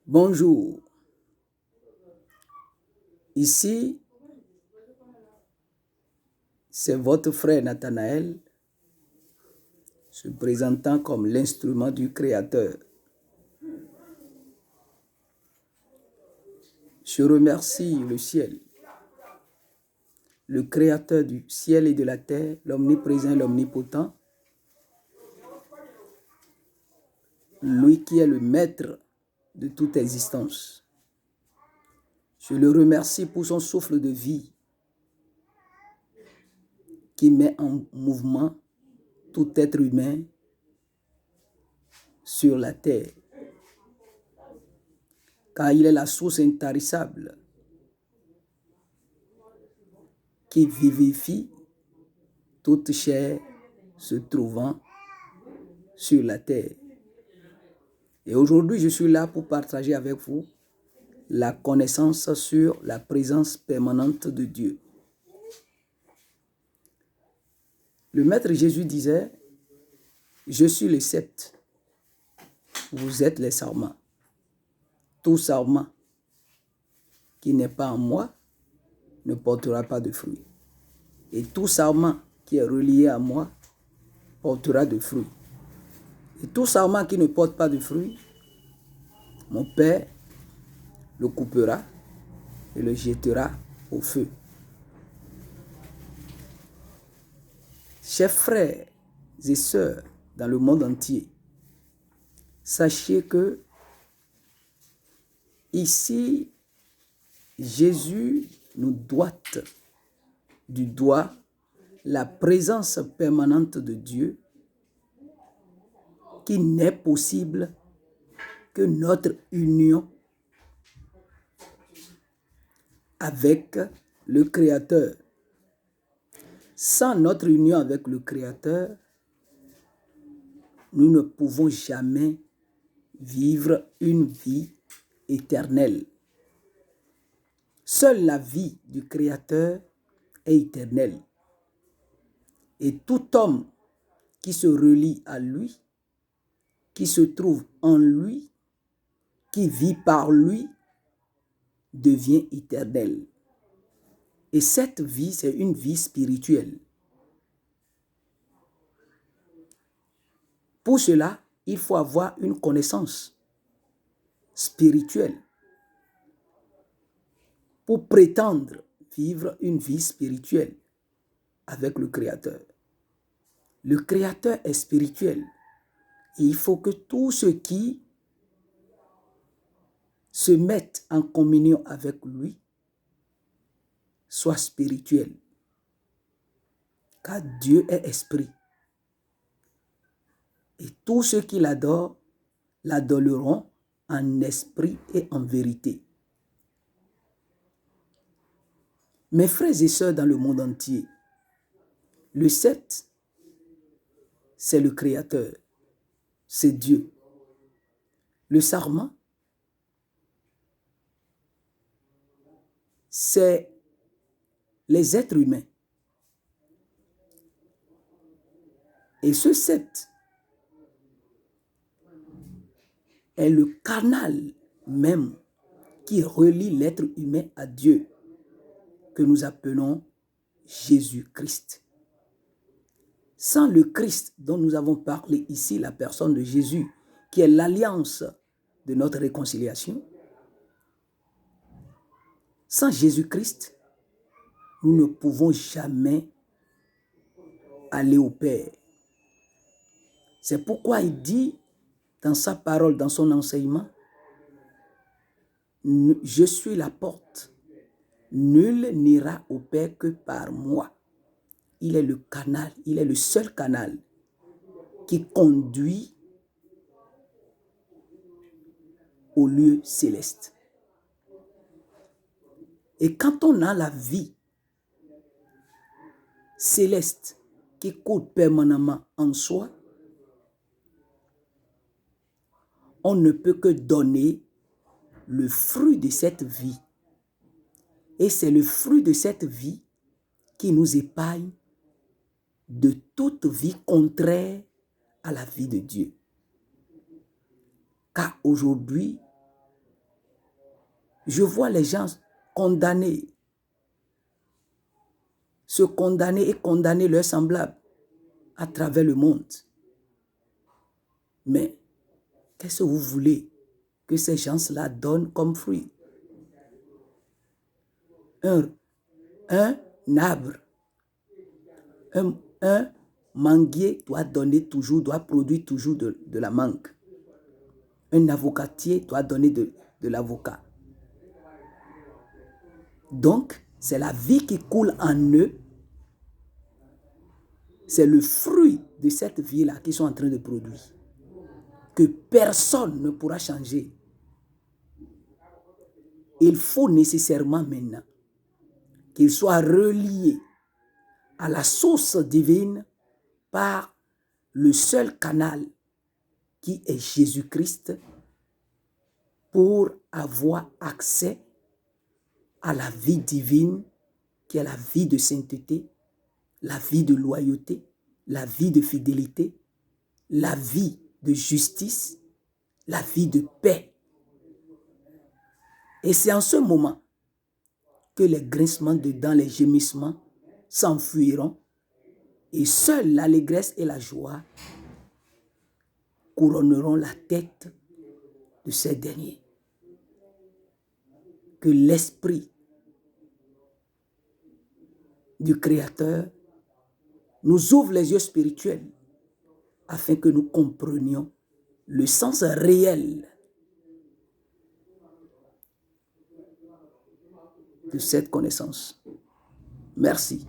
Bonjour, ici c'est votre frère Nathanaël se présentant comme l'instrument du Créateur. Je remercie le ciel, le Créateur du ciel et de la terre, l'omniprésent, l'omnipotent, lui qui est le maître de toute existence. Je le remercie pour son souffle de vie qui met en mouvement tout être humain sur la terre, car il est la source intarissable qui vivifie toute chair se trouvant sur la terre. Et aujourd'hui, je suis là pour partager avec vous la connaissance sur la présence permanente de Dieu. Le Maître Jésus disait, « Je suis le sceptre, vous êtes les sarments. Tout sarment qui n'est pas en moi ne portera pas de fruits. Et tout sarment qui est relié à moi portera de fruits. Et tout sarment qui ne porte pas de fruits, mon Père le coupera et le jettera au feu. » Chers frères et sœurs dans le monde entier, sachez que ici, Jésus nous doite du doigt la présence permanente de Dieu qui n'est possible que notre union avec le Créateur. Sans notre union avec le Créateur, nous ne pouvons jamais vivre une vie éternelle. Seule la vie du Créateur est éternelle. Et tout homme qui se relie à lui, qui se trouve en lui, qui vit par lui, devient éternel. Et cette vie, c'est une vie spirituelle. Pour cela, il faut avoir une connaissance spirituelle pour prétendre vivre une vie spirituelle avec le Créateur. Le Créateur est spirituel et il faut que tous ceux qui se mettent en communion avec lui soient spirituels, car Dieu est esprit. Et tous ceux qui l'adorent, l'adoreront en esprit et en vérité. Mes frères et sœurs dans le monde entier, le sceptre, c'est le Créateur, c'est Dieu. Le sarment, c'est les êtres humains. Et ce sceptre est le canal même qui relie l'être humain à Dieu, que nous appelons Jésus-Christ. Sans le Christ dont nous avons parlé ici, la personne de Jésus, qui est l'alliance de notre réconciliation, sans Jésus-Christ, nous ne pouvons jamais aller au Père. C'est pourquoi il dit dans sa parole, dans son enseignement, « Je suis la porte. Nul n'ira au Père que par moi. » Il est le canal, il est le seul canal qui conduit au lieu céleste. Et quand on a la vie céleste qui coule permanemment en soi, on ne peut que donner le fruit de cette vie. Et c'est le fruit de cette vie qui nous épargne de toute vie contraire à la vie de Dieu. Car aujourd'hui, Je vois les gens condamnés, se condamner et condamner leurs semblables à travers le monde. Mais qu'est-ce que vous voulez que ces gens-là donnent comme fruit? Un arbre, un manguier doit produire toujours de la mangue. Un avocatier doit donner de l'avocat. Donc, c'est la vie qui coule en eux. C'est le fruit de cette vie-là qu'ils sont en train de produire. Que personne ne pourra changer. Il faut nécessairement maintenant qu'ils soient reliés à la source divine par le seul canal qui est Jésus-Christ pour avoir accès à la vie divine qui est la vie de sainteté, la vie de loyauté, la vie de fidélité, la vie de justice, la vie de paix. Et c'est en ce moment que les grincements de dents, les gémissements s'enfuiront et seule l'allégresse et la joie couronneront la tête de ces derniers. Que l'esprit du Créateur nous ouvre les yeux spirituels afin que nous comprenions le sens réel de cette connaissance. Merci.